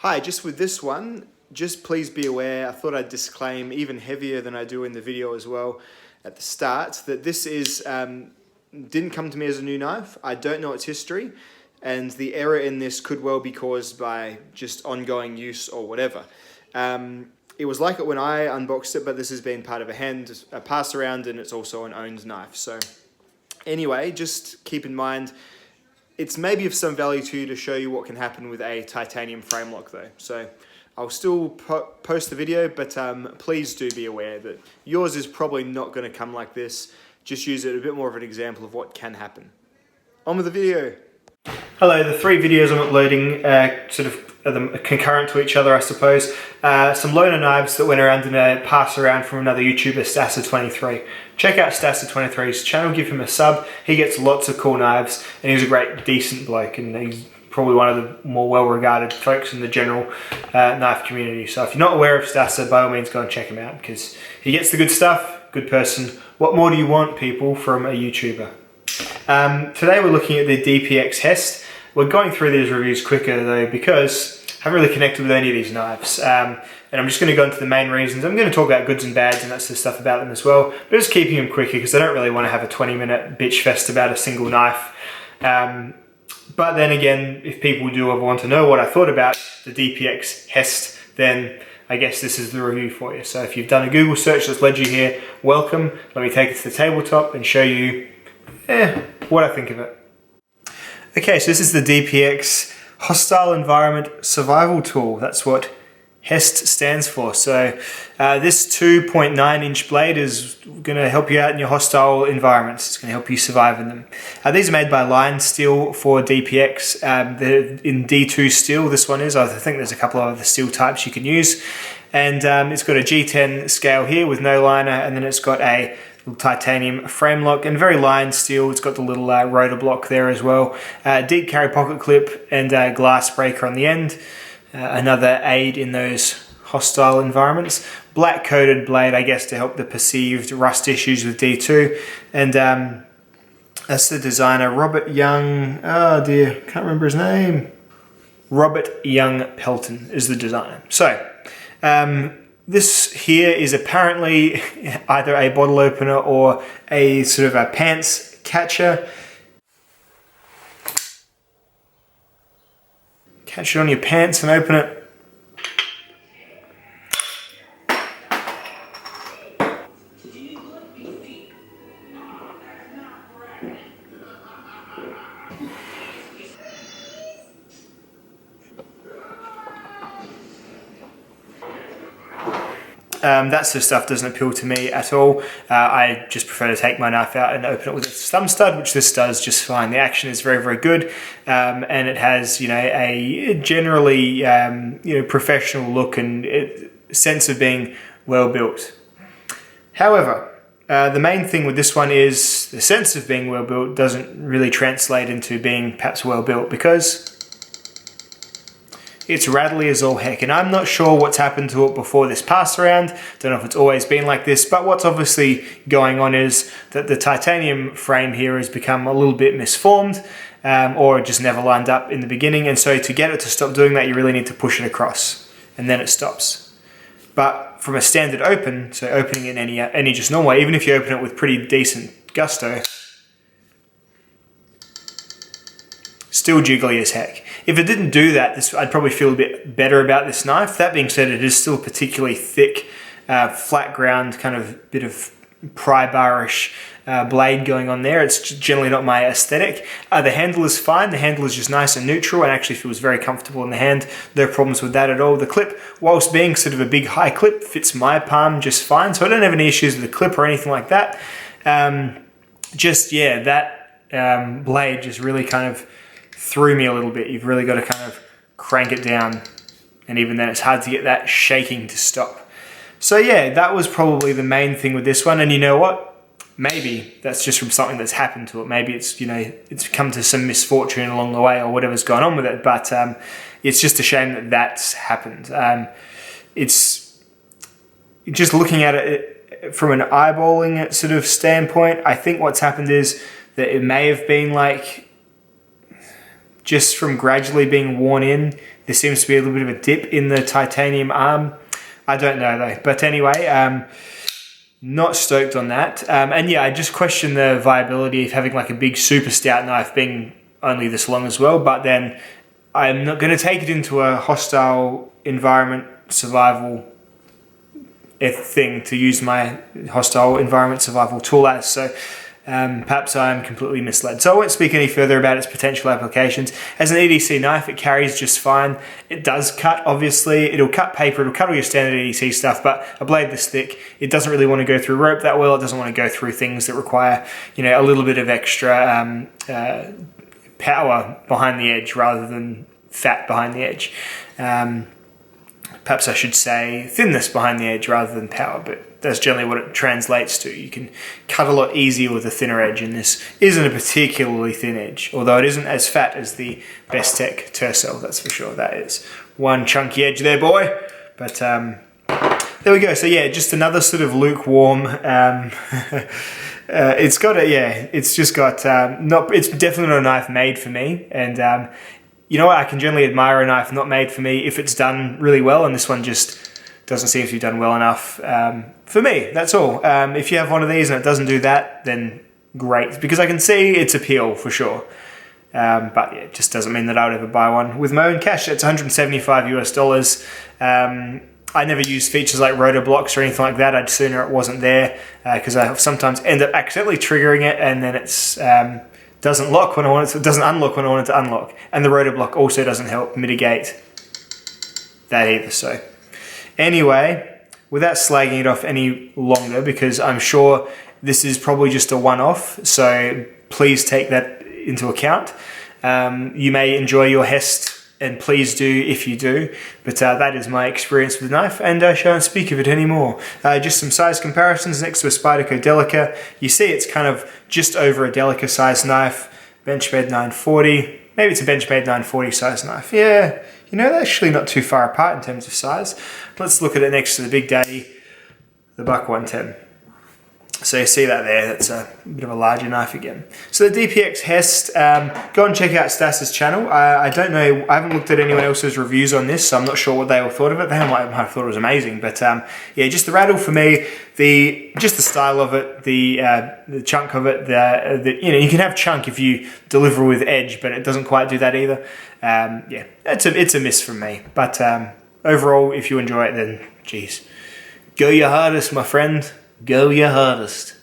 Hi, just with this one, just please be aware, I thought I'd disclaim even heavier than I do in the video as well at the start, that this is didn't come to me as a new knife. I don't know its history, and the error in this could well be caused by just ongoing use or whatever. It was like it when I unboxed it, but this has been part of a pass around, and it's also an owned knife. So anyway, just keep in mind, it's maybe of some value to you to show you what can happen with a titanium frame lock though. So I'll still post the video, but please do be aware that yours is probably not going to come like this. Just use it a bit more of an example of what can happen. On with the video. Hello, the three videos I'm uploading sort of are concurrent to each other, I suppose. Some loaner knives that went around in a pass around from another YouTuber, Stasser23. Check out Stasser23's channel, give him a sub. He gets lots of cool knives, and he's a great, decent bloke, and he's probably one of the more well-regarded folks in the general knife community. So if you're not aware of Stasser, by all means go and check him out, because he gets the good stuff, good person. What more do you want, people, from a YouTuber? Today we're looking at the DPX HEST. We're going through these reviews quicker though because I haven't really connected with any of these knives. And I'm just going to go into the main reasons. I'm going to talk about goods and bads and that sort of stuff about them as well. But just keeping them quicker because I don't really want to have a 20-minute bitch fest about a single knife. But then again, if people do ever want to know what I thought about the DPX HEST, then I guess this is the review for you. So if you've done a Google search that's led you here, welcome. Let me take it to the tabletop and show you what I think of it. Okay, so this is the DPX Hostile Environment Survival Tool. That's what HEST stands for. So this 2.9 inch blade is going to help you out in your hostile environments. It's going to help you survive in them. These are made by Line Steel for DPX. They're in D2 steel, this one is. I think there's a couple of other steel types you can use. And it's got a G10 scale here with no liner, and then it's got a titanium frame lock and very lined steel. It's got the little rotor block there as well. Deep carry pocket clip and glass breaker on the end. Another aid in those hostile environments. Black coated blade, I guess, to help the perceived rust issues with D2. And that's the designer, Robert Young. Oh dear, can't remember his name. Robert Young Pelton is the designer. So, this here is apparently either a bottle opener or a sort of a pants catcher. Catch it on your pants and open it. That sort of stuff doesn't appeal to me at all. I just prefer to take my knife out and open it with a thumb stud, which this does just fine. The action is very, very good, and it has, you know, a generally, you know, professional look and sense of being well built. However, the main thing with this one is the sense of being well built doesn't really translate into being perhaps well built because it's rattly as all heck, and I'm not sure what's happened to it before this pass around. Don't know if it's always been like this, but what's obviously going on is that the titanium frame here has become a little bit misformed, or just never lined up in the beginning, and so to get it to stop doing that, you really need to push it across, and then it stops. But from a standard open, so opening in any just normal way, even if you open it with pretty decent gusto, still jiggly as heck. If it didn't do that, I'd probably feel a bit better about this knife. That being said, it is still a particularly thick, flat ground, kind of bit of pry bar-ish blade going on there. It's generally not my aesthetic. The handle is fine. The handle is just nice and neutral and actually feels very comfortable in the hand. No problems with that at all. The clip, whilst being sort of a big high clip, fits my palm just fine. So I don't have any issues with the clip or anything like that. Yeah, that blade just really kind of threw me a little bit. You've really got to kind of crank it down, and even then it's hard to get that shaking to stop. So yeah, that was probably the main thing with this one, and you know what? Maybe that's just from something that's happened to it. Maybe it's, you know, it's come to some misfortune along the way or whatever's going on with it, but it's just a shame that that's happened. It's just looking at it from an eyeballing sort of standpoint, I think what's happened is that it may have been like just from gradually being worn in. There seems to be a little bit of a dip in the titanium arm. I don't know though. But anyway, not stoked on that. And yeah, I just question the viability of having like a big super stout knife being only this long as well. But then I'm not going to take it into a hostile environment survival thing to use my hostile environment survival tool as. So perhaps I am completely misled. So I won't speak any further about its potential applications. As an EDC knife, it carries just fine. It does cut, obviously. It'll cut paper, it'll cut all your standard EDC stuff, but a blade this thick, it doesn't really want to go through rope that well. It doesn't want to go through things that require, you know, a little bit of extra power behind the edge rather than fat behind the edge. Perhaps I should say thinness behind the edge rather than power, but that's generally what it translates to. You can cut a lot easier with a thinner edge, and this isn't a particularly thin edge, although it isn't as fat as the Best Tech Tercel, that's for sure. That is one chunky edge there, boy. But there we go. So yeah, just another sort of lukewarm. It's got a, yeah, it's just got, it's definitely not a knife made for me, and you know what, I can generally admire a knife not made for me if it's done really well, and this one just doesn't seem to be done well enough for me, that's all. If you have one of these and it doesn't do that, then great, because I can see its appeal for sure. But yeah, it just doesn't mean that I would ever buy one with my own cash. It's $175 US. I never use features like rotor blocks or anything like that. I'd sooner it wasn't there, because I sometimes end up accidentally triggering it, and then it's doesn't lock when I want it to, doesn't unlock when I want it to unlock. And the rotor block also doesn't help mitigate that either. So anyway, without slagging it off any longer, because I'm sure this is probably just a one-off, so please take that into account. You may enjoy your HEST, and please do if you do, but that is my experience with the knife, and I shan't speak of it anymore. Just some size comparisons next to a Spyderco Delica. You see it's kind of just over a Delica size knife, Benchmade 940, maybe it's a Benchmade 940 size knife. Yeah, you know, they're actually not too far apart in terms of size. Let's look at it next to the Big Daddy, the Buck 110. So you see that there, that's a bit of a larger knife again. So the DPX HEST, go and check out Stas's channel. I don't know, I haven't looked at anyone else's reviews on this, so I'm not sure what they all thought of it. They might have thought it was amazing, but yeah, just the rattle for me, just the style of it, the chunk of it, you know, you can have chunk if you deliver with edge, but it doesn't quite do that either. Yeah, it's a miss from me, but overall, if you enjoy it, then geez, go your hardest, my friend. Go your hardest.